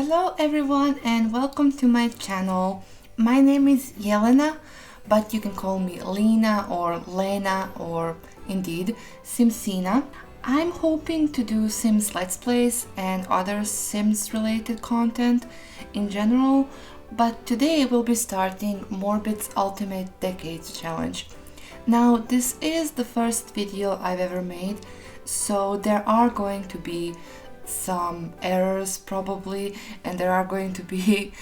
Hello everyone and welcome to my channel. My name is Jelena, but you can call me Lena or Lena or indeed Simsina. I'm hoping to do Sims Let's Plays and other Sims related content in general, but today we'll be starting MORBID'S Ultimate Decades Challenge. Now this is the first video I've ever made, so there are going to be some errors probably, and there are going to be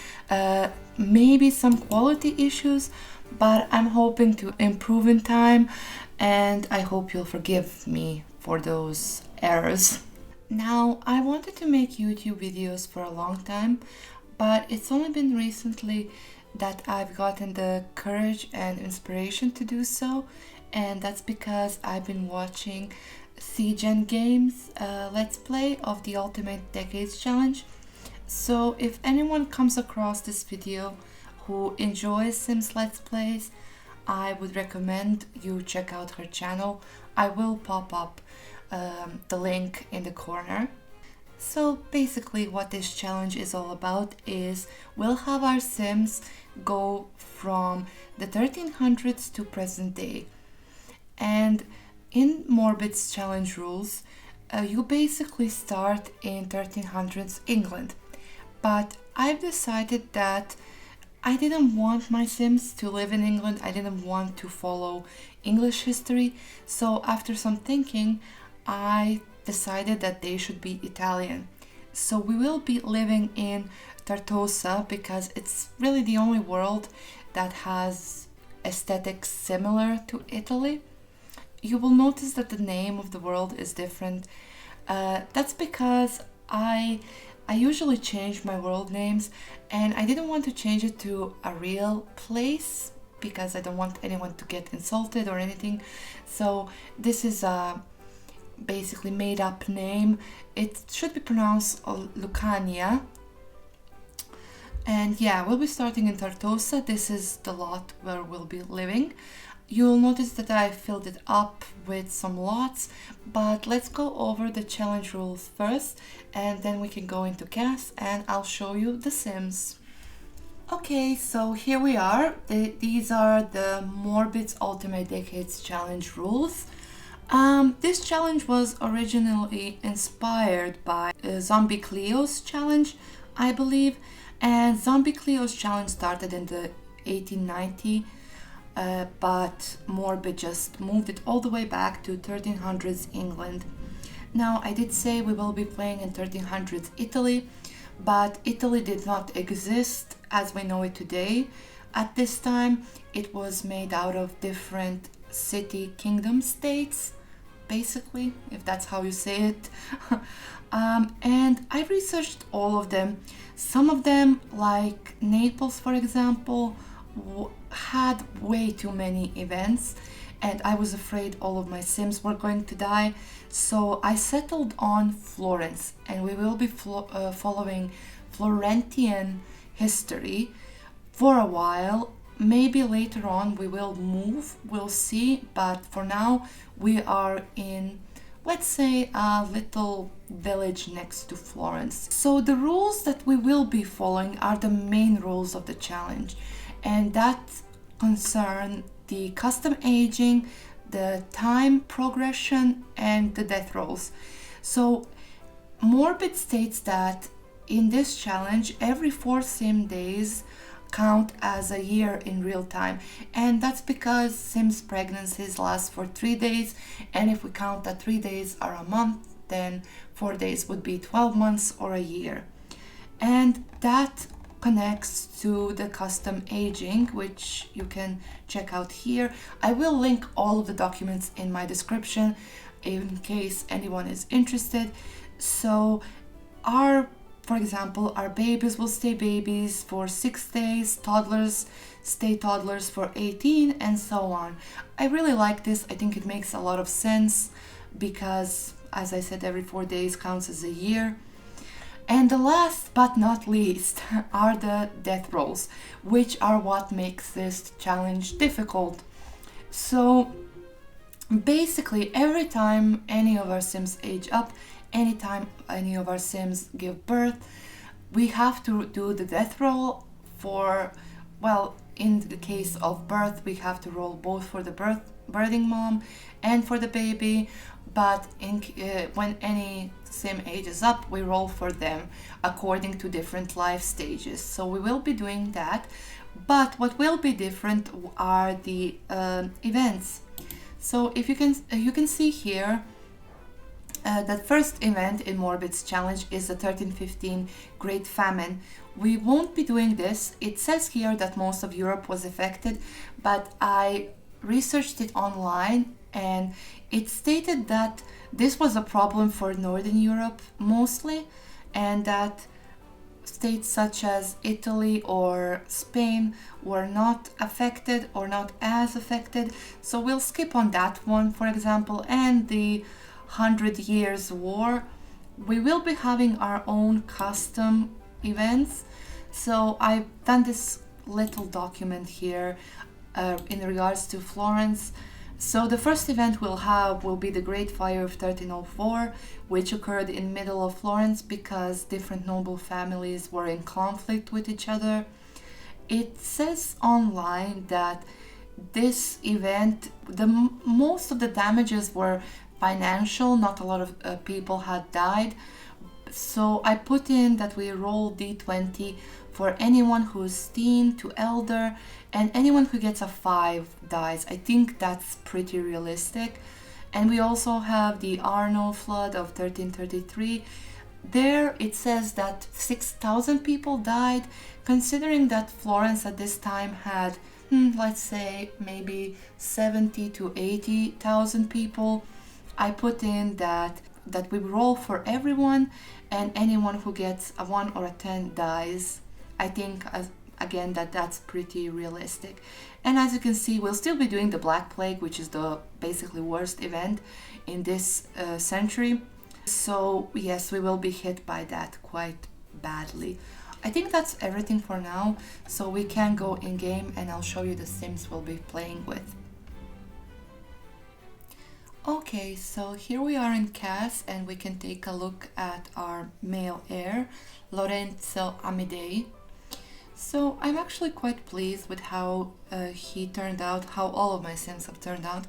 maybe some quality issues, but I'm hoping to improve in time, and I hope you'll forgive me for those errors. Now, I wanted to make YouTube videos for a long time, but it's only been recently that I've gotten the courage and inspiration to do so, and that's because I've been watching CGen Games Let's Play of the Ultimate Decades Challenge. So if anyone comes across this video who enjoys Sims Let's Plays, I would recommend you check out her channel. I will pop up the link in the corner. So basically what this challenge is all about is we'll have our Sims go from the 1300s to present day. And in MORBID'S challenge rules, you basically start in 1300s England. But I've decided that I didn't want my Sims to live in England. I didn't want to follow English history. So after some thinking, I decided that they should be Italian. So we will be living in Tartosa because it's really the only world that has aesthetics similar to Italy. You will notice that the name of the world is different. That's because I usually change my world names, and I didn't want to change it to a real place because I don't want anyone to get insulted or anything. So this is a basically made up name. It should be pronounced Lucania. And yeah, we'll be starting in Tartosa. This is the lot where we'll be living. You'll notice that I filled it up with some lots, but let's go over the challenge rules first, and then we can go into CAS and I'll show you the Sims. Okay, so here we are. These are the MORBID'S Ultimate Decades Challenge rules. This challenge was originally inspired by Zombie CLEO'S challenge, I believe, and Zombie CLEO'S challenge started in the 1890. But MORBID just moved it all the way back to 1300s England. Now, I did say we will be playing in 1300s Italy, but Italy did not exist as we know it today. At this time, it was made out of different city kingdom states, basically, if that's how you say it. And I researched all of them. Some of them, like Naples, for example, had way too many events, and I was afraid all of my Sims were going to die, so I settled on Florence, and we will be following Florentine history for a while. Maybe later on we will move, we'll see, but for now we are in, let's say, a little village next to Florence. So the rules that we will be following are the main rules of the challenge, and that concern the custom aging, the time progression, and the death rolls. So MORBID states that in this challenge, every 4 sim days count as a year in real time, and that's because Sims pregnancies last for 3 days, and if we count that 3 days are a month, then 4 days would be 12 months or a year. And that connects to the custom aging, which you can check out here. I will link all of the documents in my description in case anyone is interested. So for example, our babies will stay babies for 6 days, toddlers stay toddlers for 18, and so on. I really like this. I think it makes a lot of sense because, as I said, every 4 days counts as a year. And the last but not least are the death rolls, which are what makes this challenge difficult. So basically, every time any of our Sims age up, anytime any of our Sims give birth, We have to do the death roll for, well, in the case of birth, we have to roll both for the birthing mom and for the baby. But when any sim age is up, we roll for them according to different life stages. So we will be doing that. But what will be different are the events. So if you can see here, the first event in MORBID'S challenge is the 1315 Great Famine. We won't be doing this. It says here that most of Europe was affected, but I researched it online and it stated that this was a problem for Northern Europe mostly, and that states such as Italy or Spain were not affected or not as affected. So we'll skip on that one, for example, and the 100 Years War. We will be having our own custom events. So I've done this little document here in regards to Florence. So the first event will be the Great Fire of 1304, which occurred in middle of Florence because different noble families were in conflict with each other. It says online that this event, most of the damages were financial, not a lot of people had died. So I put in that we roll d20 for anyone who's teen to elder, and anyone who gets a 5 dies. I think that's pretty realistic. And we also have the Arno flood of 1333. There it says that 6,000 people died, considering that Florence at this time had, let's say, maybe 70 to 80,000 people. I put in that we roll for everyone, and anyone who gets a 1 or a 10 dies. I think, again, that's pretty realistic. And as you can see, we'll still be doing the Black Plague, which is the basically worst event in this century. So yes, we will be hit by that quite badly. I think that's everything for now, so we can go in game and I'll show you the Sims we'll be playing with. Okay, so here we are in CAS and we can take a look at our male heir, Lorenzo Amidei. So I'm actually quite pleased with how he turned out, how all of my Sims have turned out,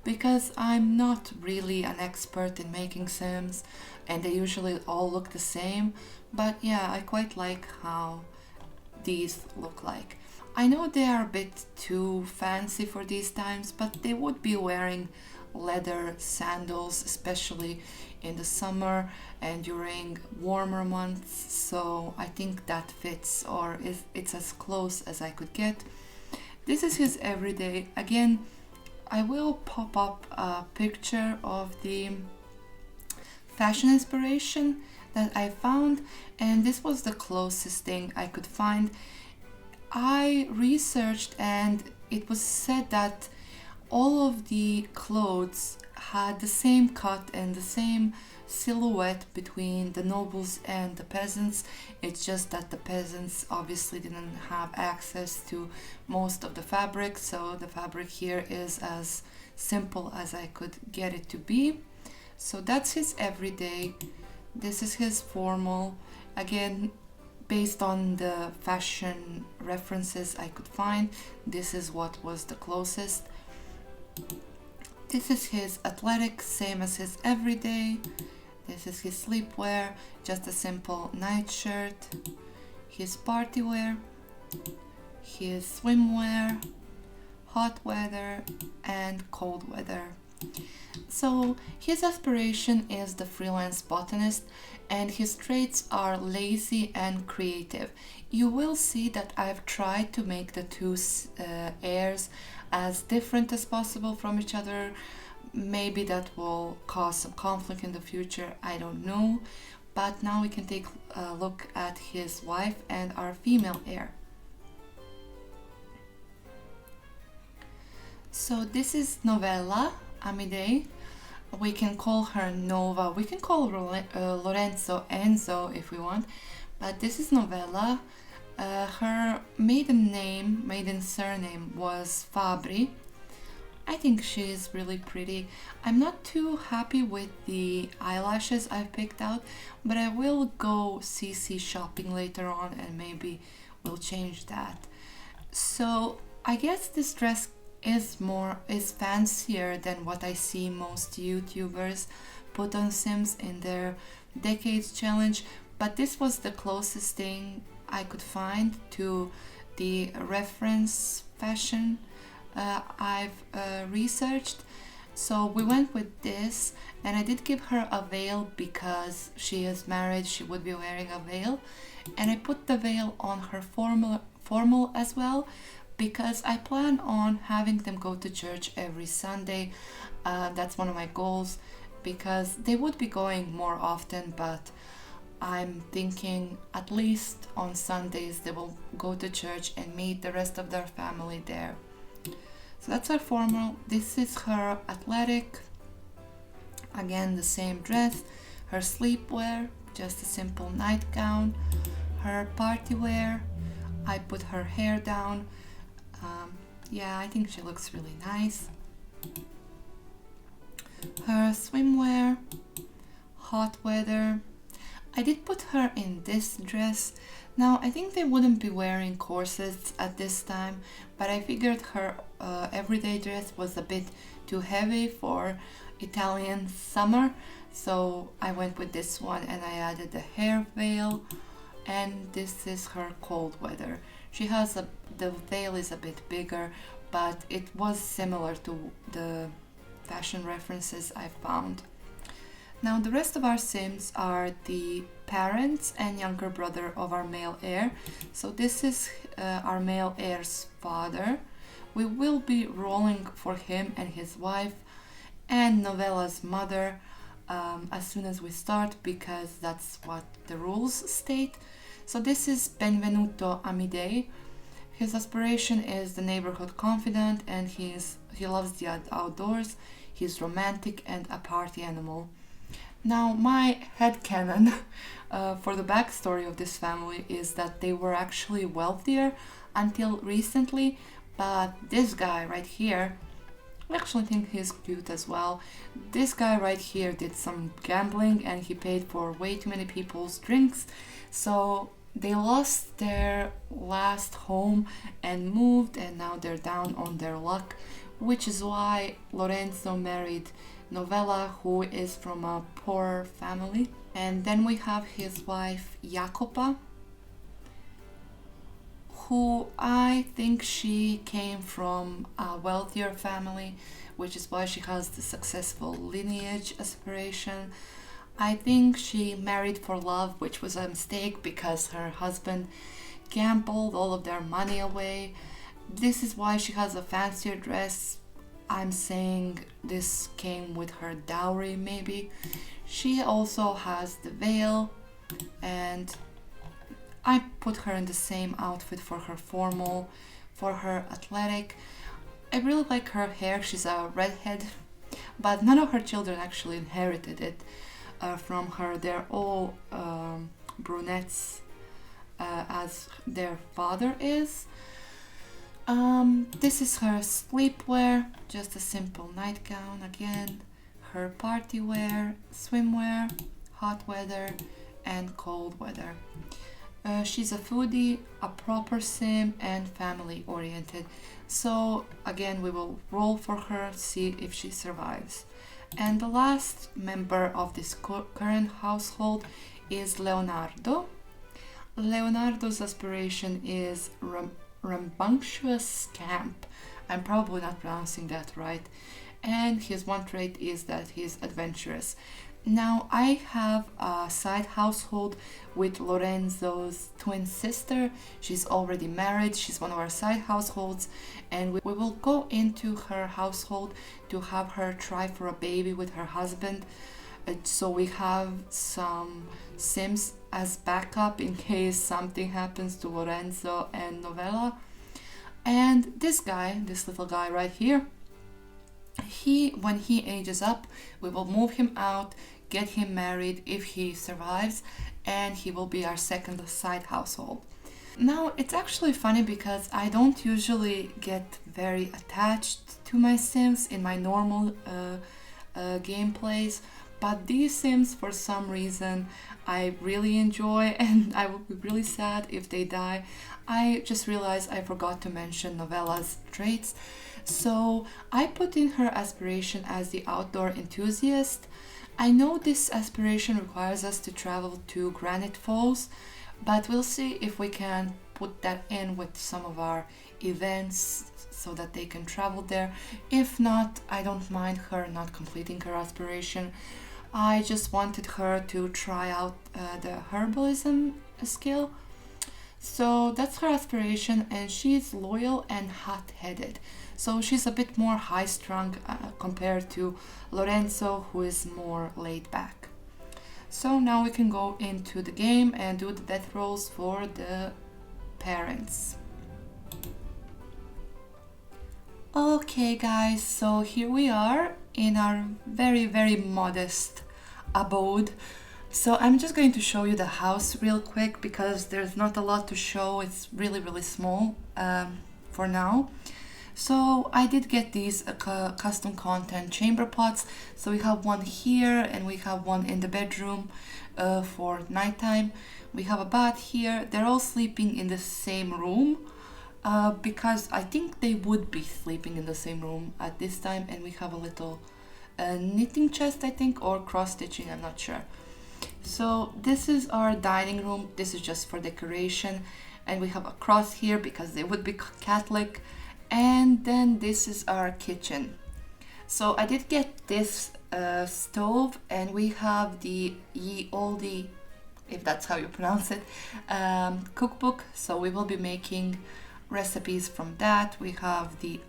because I'm not really an expert in making Sims and they usually all look the same, but yeah, I quite like how these look like. I know they are a bit too fancy for these times, but they would be wearing leather sandals, especially in the summer and during warmer months, so I think that fits, or it's as close as I could get. This is his everyday. Again, I will pop up a picture of the fashion inspiration that I found, and this was the closest thing I could find. I researched and it was said that all of the clothes had the same cut and the same silhouette between the nobles and the peasants. It's just that the peasants obviously didn't have access to most of the fabric, so the fabric here is as simple as I could get it to be. So that's his everyday. This is his formal. Again, based on the fashion references I could find, this is what was the closest. This is his athletic, same as his everyday. This is his sleepwear, just a simple nightshirt. His party wear, his swimwear, hot weather and cold weather. So his aspiration is the freelance botanist, and his traits are lazy and creative. You will see that I've tried to make the two heirs as different as possible from each other. Maybe that will cause some conflict in the future, I don't know. But now we can take a look at his wife and our female heir. So this is Novella Amidei. We can call her Nova. We can call Lorenzo Enzo if we want, but this is Novella. Her maiden surname was Fabri, I think she is really pretty. I'm not too happy with the eyelashes I've picked out, but I will go CC shopping later on and maybe we'll change that. So I guess this dress is fancier than what I see most YouTubers put on Sims in their decades challenge, but this was the closest thing I could find to the reference fashion I've researched. So we went with this, and I did give her a veil because she is married, she would be wearing a veil, and I put the veil on her formal as well because I plan on having them go to church every Sunday. That's one of my goals because they would be going more often, but I'm thinking at least on Sundays they will go to church and meet the rest of their family there. So that's her formal. This is her athletic. Again, the same dress. Her sleepwear, just a simple nightgown. Her party wear, I put her hair down. Yeah, I think she looks really nice. Her swimwear, hot weather. I did put her in this dress. Now, I think they wouldn't be wearing corsets at this time, but I figured her everyday dress was a bit too heavy for Italian summer, so I went with this one and I added a hair veil, and this is her cold weather. She has the veil is a bit bigger, but it was similar to the fashion references I found. Now the rest of our Sims are the parents and younger brother of our male heir. So this is our male heir's father. We will be rolling for him and his wife and Novella's mother as soon as we start because that's what the rules state. So this is Benvenuto Amidei. His aspiration is the neighborhood confidant and he loves the outdoors. He's romantic and a party animal. Now, my headcanon for the backstory of this family is that they were actually wealthier until recently, but this guy right here, I actually think he's cute as well. This guy right here did some gambling and he paid for way too many people's drinks, so they lost their last home and moved, and now they're down on their luck, which is why Lorenzo married Novella, who is from a poor family. And then we have his wife Jacopa, who I think she came from a wealthier family, which is why she has the successful lineage aspiration. I think she married for love, which was a mistake because her husband gambled all of their money away. This is why she has a fancier dress. I'm saying this came with her dowry maybe. She also has the veil, and I put her in the same outfit for her formal, for her athletic. I really like her hair. She's a redhead, but none of her children actually inherited it from her. They're all brunettes as their father is. This is her sleepwear, just a simple nightgown again, her party wear, swimwear, hot weather and cold weather. She's a foodie, a proper sim and family oriented. So again, we will roll for her, see if she survives. And the last member of this current household is Leonardo. Leonardo's aspiration is rambunctious scamp. I'm probably not pronouncing that right. And his one trait is that he's adventurous. Now I have a side household with Lorenzo's twin sister. She's already married. She's one of our side households, and we will go into her household to have her try for a baby with her husband. So we have some Sims as backup in case something happens to Lorenzo and Novella. And this guy, this little guy right here, when he ages up, we will move him out, get him married if he survives, and he will be our second side household. Now, it's actually funny because I don't usually get very attached to my Sims in my normal gameplays, but these Sims, for some reason, I really enjoy, and I would be really sad if they die. I just realized I forgot to mention Novella's traits. So I put in her aspiration as the outdoor enthusiast. I know this aspiration requires us to travel to Granite Falls, but we'll see if we can put that in with some of our events so that they can travel there. If not, I don't mind her not completing her aspiration. I just wanted her to try out the herbalism skill. So that's her aspiration, and she's loyal and hot-headed. So she's a bit more high-strung compared to Lorenzo, who is more laid back. So now we can go into the game and do the death rolls for the parents. Okay guys, so here we are in our very modest abode. So I'm just going to show you the house real quick because there's not a lot to show. It's really small for now. So I did get these custom content chamber pots. So we have one here and we have one in the bedroom for nighttime. We have a bath here. They're all sleeping in the same room because I think they would be sleeping in the same room at this time. And we have a little knitting chest, I think, or cross stitching, I'm not sure. So this is our dining room. This is just for decoration, and we have a cross here because they would be Catholic. And then this is our kitchen. So I did get this stove, and we have the Ye-len-a, if that's how you pronounce it, cookbook. So we will be making recipes from that. We have the,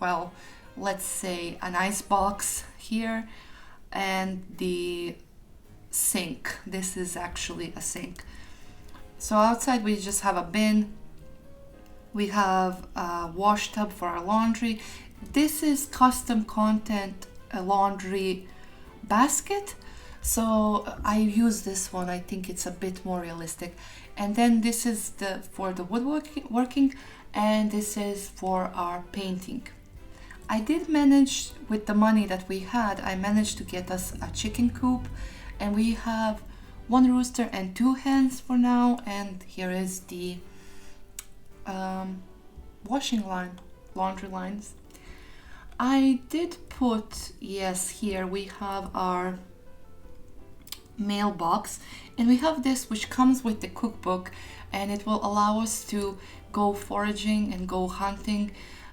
well, let's say an ice box here, and the sink. This is actually a sink. So outside we just have a bin. We have a wash tub for our laundry. This is custom content, a laundry basket. So I use this one. I think it's a bit more realistic. And then this is for the woodworking, and this is for our painting. I did manage, with the money that we had, I managed to get us a chicken coop, and we have one rooster and 2 hens for now. And here is the washing line, laundry lines. I did put, yes, here we have our mailbox, and we have this which comes with the cookbook, and it will allow us to go foraging and go hunting,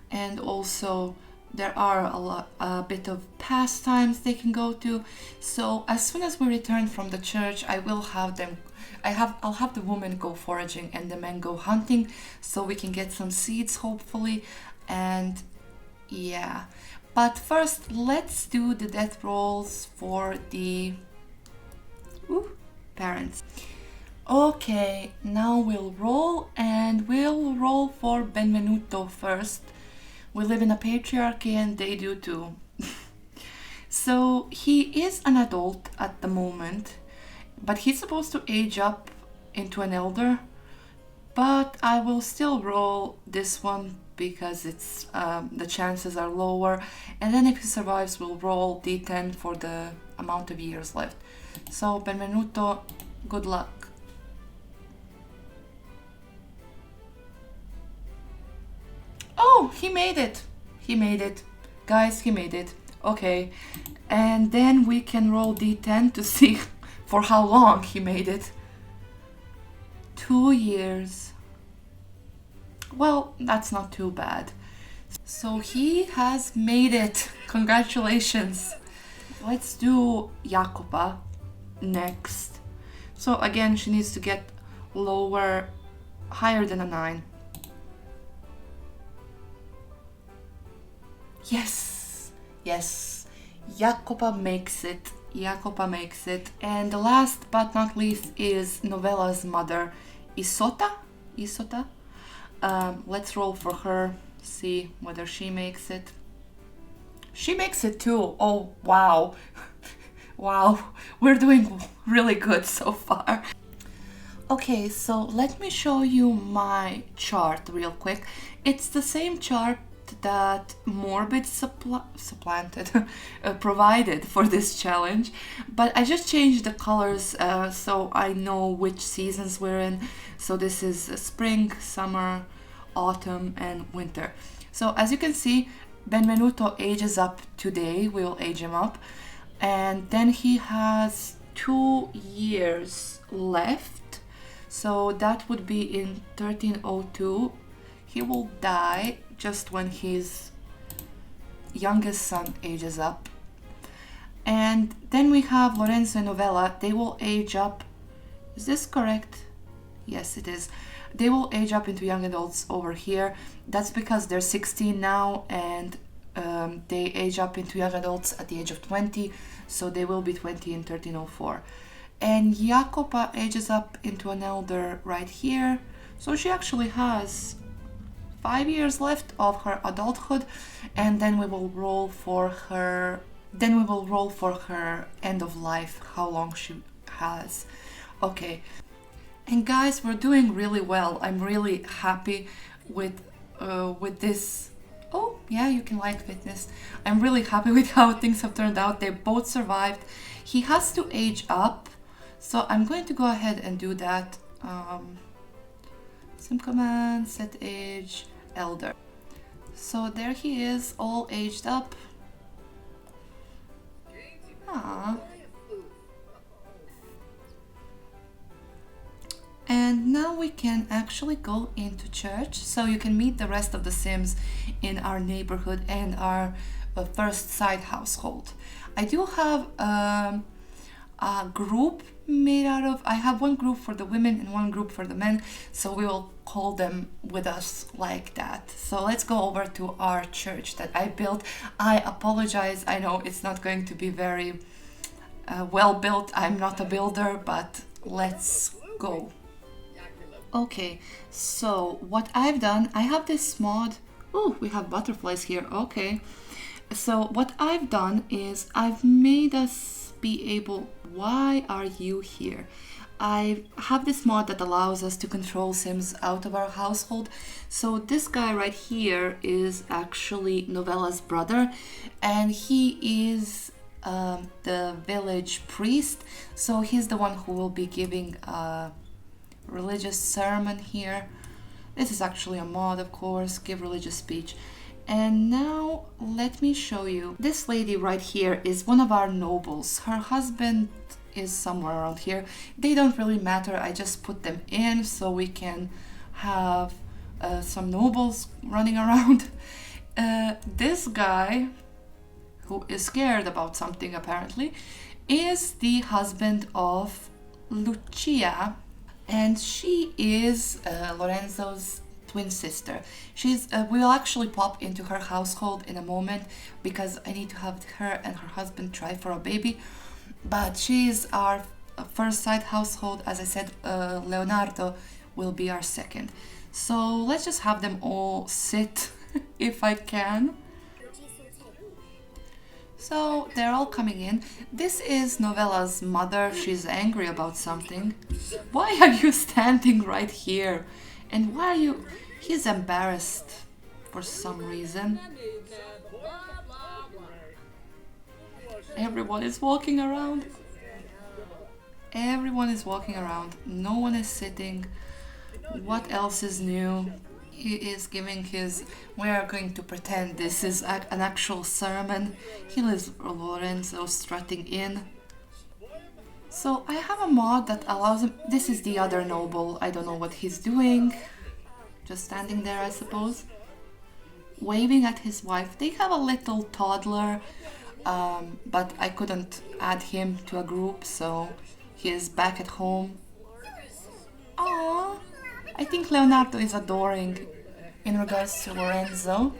and also there are a bit of pastimes they can go to. So as soon as we return from the church, I will have them, I'll have the women go foraging and the men go hunting, so we can get some seeds hopefully. And yeah, but first let's do the death rolls for the parents. Okay, now we'll roll, and we'll roll for Benvenuto first. We live in a patriarchy and they do too. So he is an adult at the moment, but he's supposed to age up into an elder. But I will still roll this one because it's the chances are lower. And then if he survives, we'll roll D10 for the amount of years left. So Benvenuto, good luck. Oh, he made it. He made it. Guys, he made it. Okay. And then we can roll D10 to see for how long he made it. 2 years. Well, that's not too bad. So he has made it. Congratulations. Let's do Jacopa next. So again, she needs to get higher than a 9. Yes, yes, Jacopa makes it. Jacopa makes it. And the last but not least is Novella's mother, Isota. Let's roll for her, see whether she makes it. She makes it too. Oh, wow. Wow, we're doing really good so far. Okay, so let me show you my chart real quick. It's the same chart that Morbid supplanted provided for this challenge, but I just changed the colors so I know which seasons we're in. So this is spring, summer, autumn, and winter. So as you can see, Benvenuto ages up today. We will age him up, and then he has 2 years left. So that would be in 1302. He will die just when his youngest son ages up. And then we have Lorenzo and Novella. They will age up. Is this correct? Yes, it is. They will age up into young adults over here. That's because they're 16 now, and they age up into young adults at the age of 20. So they will be 20 in 1304. And Jacopa ages up into an elder right here. So she actually has 5 years left of her adulthood, and then we will roll for her end of life, how long she has. Okay. And guys, we're doing really well. I'm really happy with this. Oh, yeah, you can like fitness. I'm really happy with how things have turned out. They both survived. He has to age up. So I'm going to go ahead and do that. Sim command, set age, elder. So there he is, all aged up. Ah. And now we can actually go into church, so you can meet the rest of the Sims in our neighborhood and our first side household. I do have a group made out of, I have one group for the women and one group for the men, so we will call them with us like that. So let's go over to our church that I built. I apologize, I know it's not going to be very well built. I'm not a builder, but let's go. Okay, so what I've done, I have this mod. Oh, we have butterflies here. Okay, so what I've done is I've made us be able, why are you here? I have this mod that allows us to control Sims out of our household. So this guy right here is actually Novella's brother, and he is the village priest. So he's the one who will be giving a religious sermon here. This is actually a mod, of course, give religious speech. And now let me show you. This lady right here is one of our nobles. Her husband is somewhere around here. They don't really matter. I just put them in so we can have some nobles running around. This guy, who is scared about something apparently, is the husband of Lucia, and she is Lorenzo's twin sister. She's we'll actually pop into her household in a moment because I need to have her and her husband try for a baby. But she's our first side household. As I said, Leonardo will be our second. So let's just have them all sit if I can. So they're all coming in. This is Novella's mother. She's angry about something. Why are you standing right here? And why are you... He's embarrassed for some reason. Everyone is walking around. Everyone is walking around. No one is sitting. What else is new? He is giving his... We are going to pretend this is an actual sermon. Here is Lorenzo strutting in. So I have a mod that allows him... This is the other noble. I don't know what he's doing. Just standing there, I suppose. Waving at his wife. They have a little toddler. But I couldn't add him to a group, so he is back at home. Aww, I think Leonardo is adoring in regards to Lorenzo.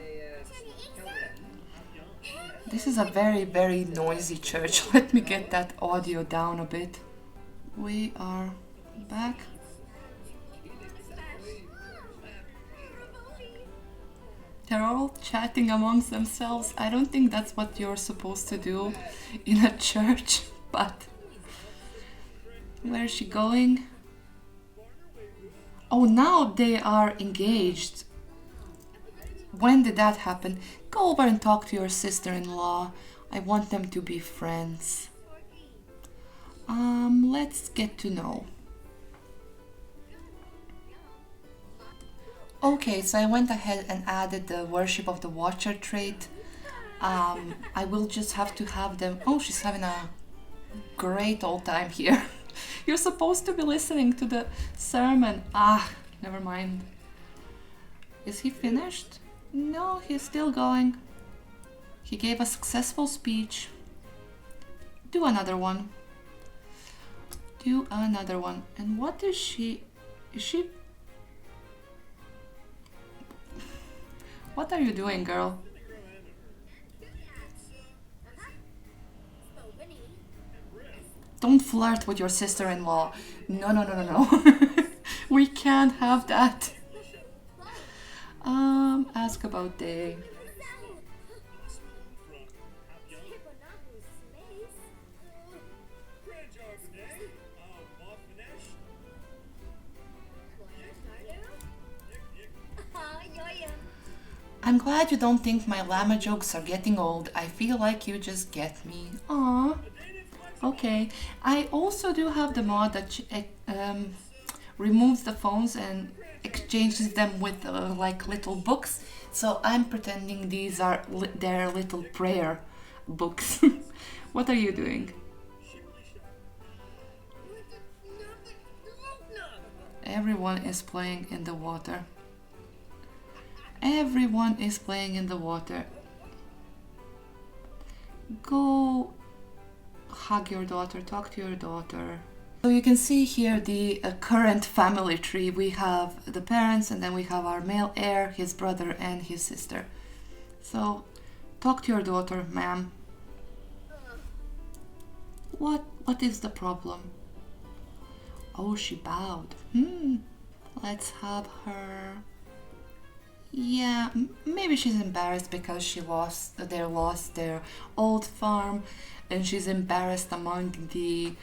This is a very, very noisy church. Let me get that audio down a bit. We are back. They're all chatting amongst themselves. I don't think that's what you're supposed to do in a church, but where is she going? Oh, now they are engaged. When did that happen? Go over and talk to your sister-in-law. I want them to be friends. Let's get to know. Okay, so I went ahead and added the worship of the watcher trait. I will just have to have them. Oh, she's having a great old time here. You're supposed to be listening to the sermon. Never mind. Is he finished? No, he's still going. He gave a successful speech. Do another one. Do another one. And what is she? Is she? What are you doing, girl? Don't flirt with your sister-in-law. No, no, no, no, no. We can't have that. Ask about day. I'm glad you don't think my llama jokes are getting old. I feel like you just get me. Aww. Okay. I also do have the mod that removes the phones and exchanges them with like little books. So I'm pretending these are their little prayer books. What are you doing? Everyone is playing in the water. Everyone is playing in the water. Go hug your daughter, talk to your daughter. So you can see here the current family tree. We have the parents, and then we have our male heir, his brother and his sister. So talk to your daughter, ma'am. What is the problem? Oh, she bowed. Let's have her. Yeah, maybe she's embarrassed because they lost their old farm, and she's embarrassed among the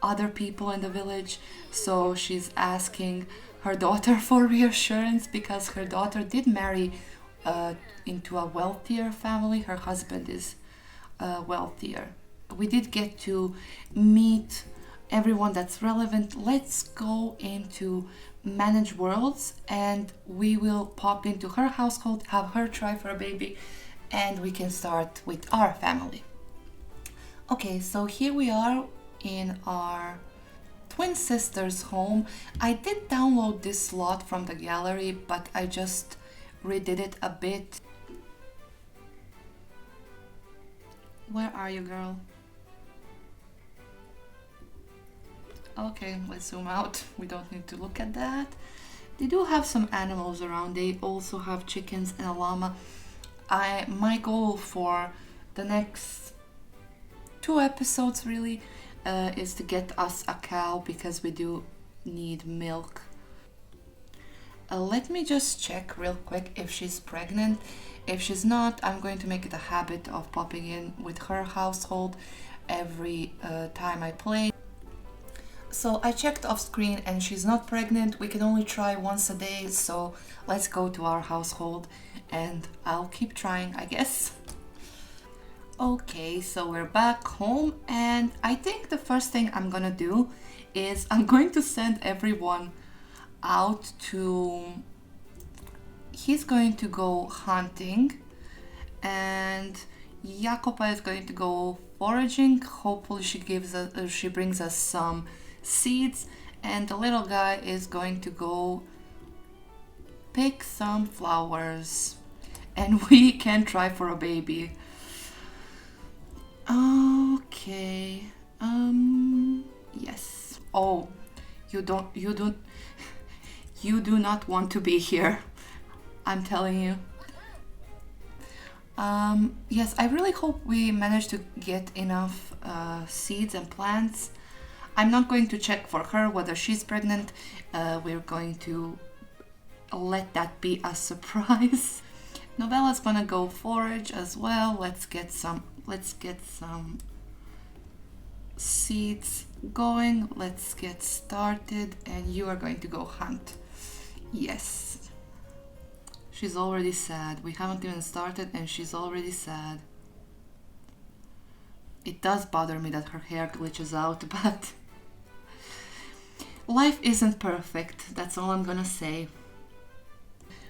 other people in the village. So she's asking her daughter for reassurance because her daughter did marry into a wealthier family. Her husband is wealthier. We did get to meet everyone that's relevant. Let's go into manage worlds, and we will pop into her household, have her try for a baby, and we can start with our family. Okay, so here we are in our twin sister's home. I did download this slot from the gallery, but I just redid it a bit. Where are you, girl? Okay, let's zoom out. We don't need to look at that. They do have some animals around. They also have chickens and a llama. My goal for the next 2 episodes really is to get us a cow because we do need milk. Let me just check real quick if she's pregnant. If she's not, I'm going to make it a habit of popping in with her household every time I play. So I checked off screen and she's not pregnant. We can only try once a day, so let's go to our household and I'll keep trying, I guess. Okay, so we're back home, and I think the first thing I'm gonna do is I'm going to send everyone out to... He's going to go hunting, and Jakoba is going to go foraging. Hopefully she brings us some seeds, and the little guy is going to go pick some flowers, and we can try for a baby. Okay. Yes. Oh, you do not want to be here. I'm telling you. Yes, I really hope we manage to get enough seeds and plants. I'm not going to check for her whether she's pregnant. We're going to let that be a surprise. Novella's gonna go forage as well. Let's get some seeds going. Let's get started, and you are going to go hunt. Yes. She's already sad. We haven't even started and she's already sad. It does bother me that her hair glitches out, but life isn't perfect. That's all I'm gonna say.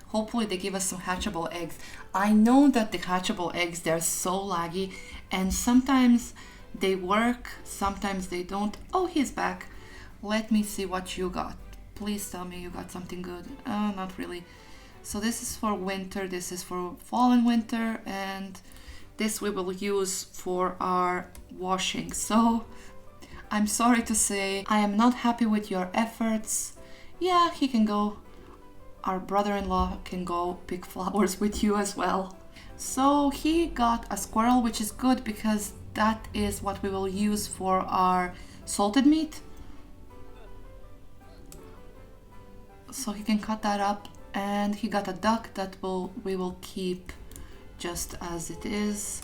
Hopefully they give us some hatchable eggs. I know that the hatchable eggs, they're so laggy and sometimes they work, sometimes they don't. Oh, he's back. Let me see what you got. Please tell me you got something good. Not really. So this is for winter, this is for fall and winter, and this we will use for our washing. So I'm sorry to say I am not happy with your efforts. Yeah, he can go. Our brother-in-law can go pick flowers with you as well. So he got a squirrel, which is good because that is what we will use for our salted meat. So he can cut that up, and he got a duck that we will keep just as it is.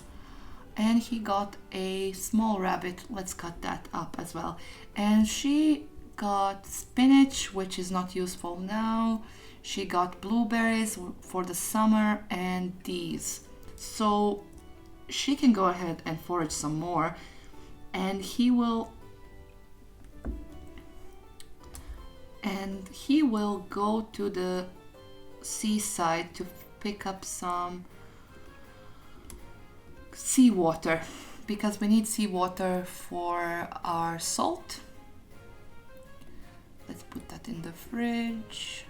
And he got a small rabbit. Let's cut that up as well. And she got spinach, which is not useful now. She got blueberries for the summer and these. So she can go ahead and forage some more, and he will go to the seaside to pick up some seawater because we need seawater for our salt. Let's put that in the fridge.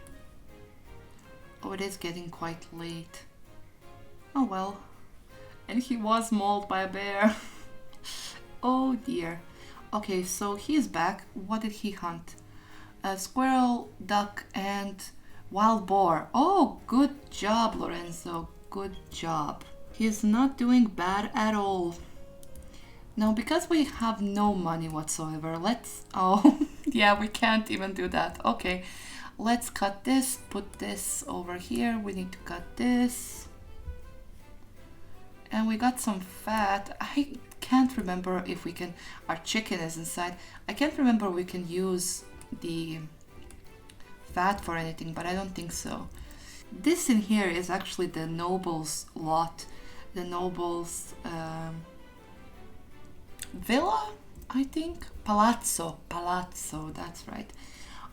Oh, it is getting quite late. Oh well. And he was mauled by a bear. Oh dear. Okay, so he's back. What did he hunt? A squirrel, duck, and wild boar. Oh, good job, Lorenzo. Good job. He's not doing bad at all. Now, because we have no money whatsoever, oh, yeah, we can't even do that. Okay, let's cut this, put this over here. We need to cut this. And we got some fat. I can't remember if we can, our chicken is inside. I can't remember we can use the fat for anything, but I don't think so. This in here is actually the noble's lot. The noble's villa, I think. Palazzo, that's right.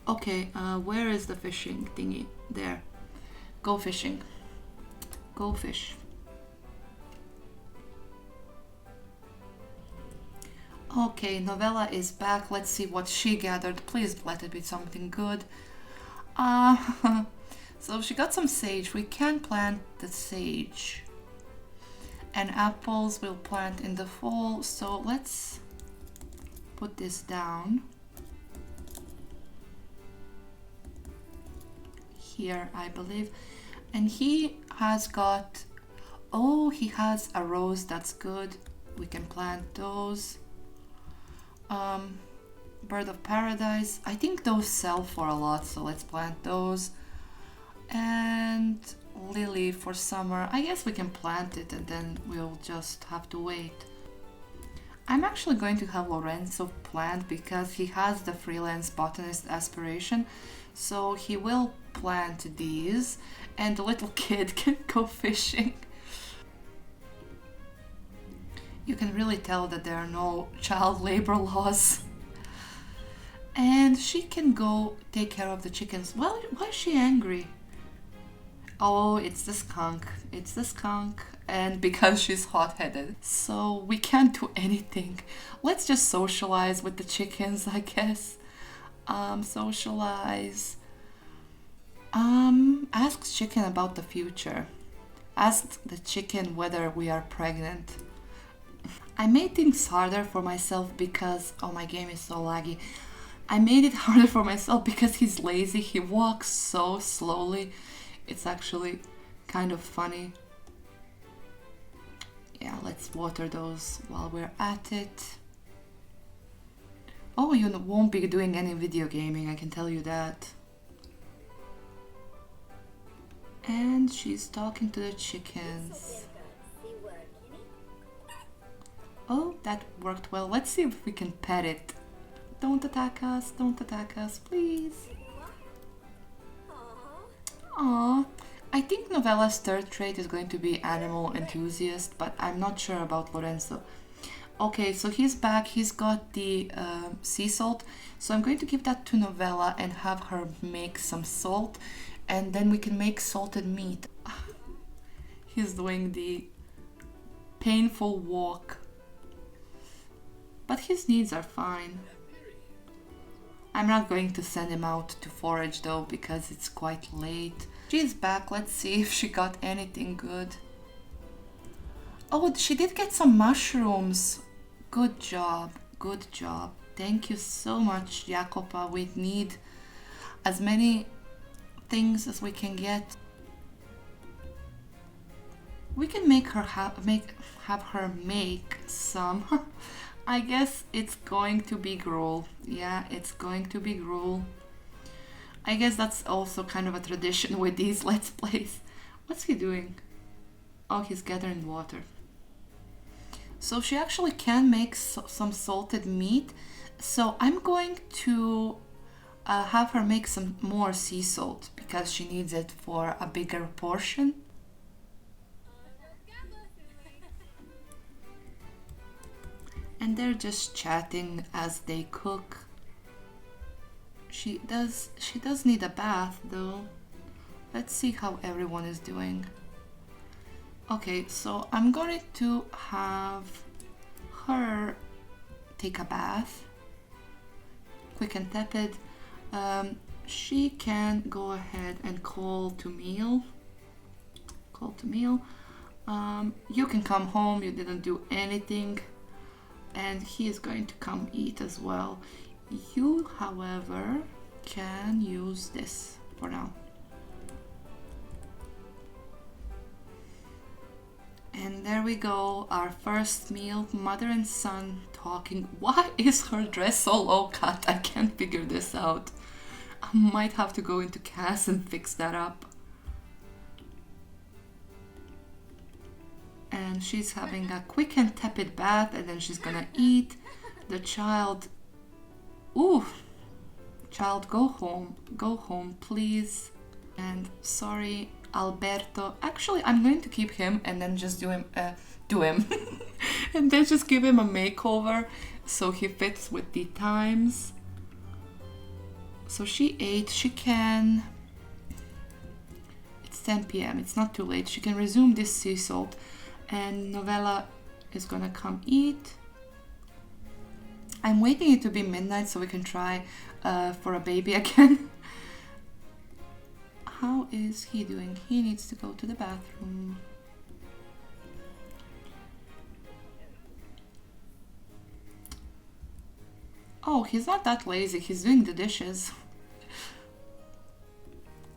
Okay, where is the fishing thingy? There. Go fishing. Go fish. Okay, Novella is back. Let's see what she gathered. Please let it be something good. So she got some sage. We can plant the sage. And apples we'll plant in the fall. So let's put this down. Here, I believe. And he has got, oh, he has a rose. That's good. We can plant those. Bird of paradise. I think those sell for a lot, so let's plant those. And lily for summer. I guess we can plant it and then we'll just have to wait. I'm actually going to have Lorenzo plant because he has the freelance botanist aspiration, so he will plant these and the little kid can go fishing. You can really tell that there are no child labor laws. And she can go take care of the chickens. Well, why is she angry? Oh, it's the skunk. It's the skunk. And because she's hot-headed. So we can't do anything. Let's just socialize with the chickens, I guess. Socialize. Ask chicken about the future. Ask the chicken whether we are pregnant. I made things harder for myself because, oh, my game is so laggy. I made it harder for myself because he's lazy. He walks so slowly. It's actually kind of funny. Yeah, let's water those while we're at it. Oh, you won't be doing any video gaming, I can tell you that. And she's talking to the chickens. Oh, that worked well. Let's see if we can pet it. Don't attack us, please. Aw, I think Novella's third trait is going to be animal enthusiast, but I'm not sure about Lorenzo. Okay, so he's back. He's got the sea salt. So I'm going to give that to Novella and have her make some salt, and then we can make salted meat. He's doing the painful walk, but his needs are fine. I'm not going to send him out to forage though, because it's quite late. She's back. Let's see if she got anything good. Oh, she did get some mushrooms. Good job. Good job. Thank you so much, Jacopa. We need as many things as we can get. We can make her have her make some. I guess it's going to be gruel. Yeah, it's going to be gruel. I guess that's also kind of a tradition with these Let's Plays. What's he doing? Oh, he's gathering water. So she actually can make some salted meat. So I'm going to have her make some more sea salt because she needs it for a bigger portion. And they're just chatting as they cook. She does need a bath though. Let's see how everyone is doing. Okay, so I'm going to have her take a bath, quick and tepid. She can go ahead and call to meal. You can come home, you didn't do anything. And he is going to come eat as well. You, however, can use this for now. And there we go, our first meal, mother and son talking. Why is her dress so low cut? I can't figure this out. I might have to go into CAS and fix that up. And she's having a quick and tepid bath, and then she's gonna eat. The child, ooh, child, go home, please. And sorry, Alberto. Actually, I'm going to keep him and then just do him, and then just give him a makeover so he fits with the times. So she ate. She can. It's 10 p.m. It's not too late. She can resume this sea salt. And Novella is gonna come eat. I'm waiting it to be midnight so we can try for a baby again. How is he doing? He needs to go to the bathroom. Oh, he's not that lazy. He's doing the dishes.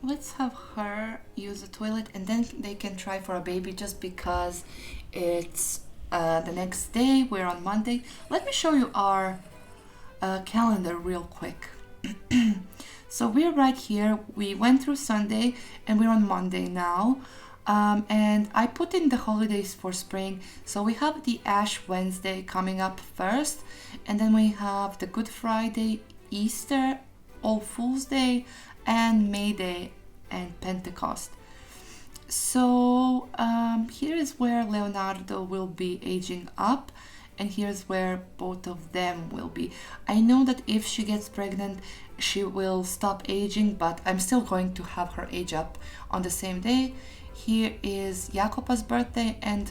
Let's have her use the toilet and then they can try for a baby just because it's the next day. We're on Monday. Let me show you our calendar real quick. So we're right here. We went through Sunday and we're on Monday now. And I put in the holidays for spring. So we have the Ash Wednesday coming up first. And then we have the Good Friday, Easter, All Fool's Day, and May Day and Pentecost. So here is where Leonardo will be aging up, and here's where both of them will be. I know that if she gets pregnant she will stop aging, but I'm still going to have her age up on the same day. Here is Jacopa's birthday, and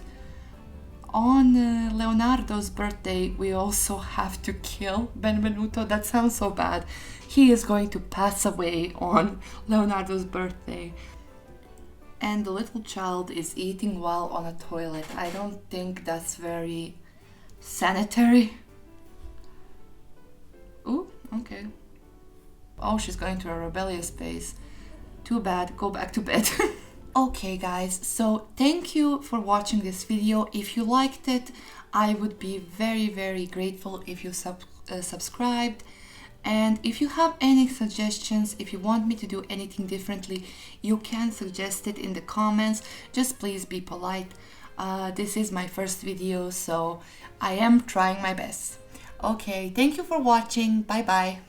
on Leonardo's birthday we also have to kill Benvenuto. That sounds so bad. He is going to pass away on Leonardo's birthday. And the little child is eating while on a toilet. I don't think that's very sanitary. Ooh, okay. Oh, she's going to a rebellious phase. Too bad, go back to bed. Okay guys, so thank you for watching this video. If you liked it, I would be very grateful if you subscribed. And if you have any suggestions, if you want me to do anything differently, you can suggest it in the comments. Just please be polite. This is my first video, so I am trying my best. Okay, thank you for watching. Bye bye.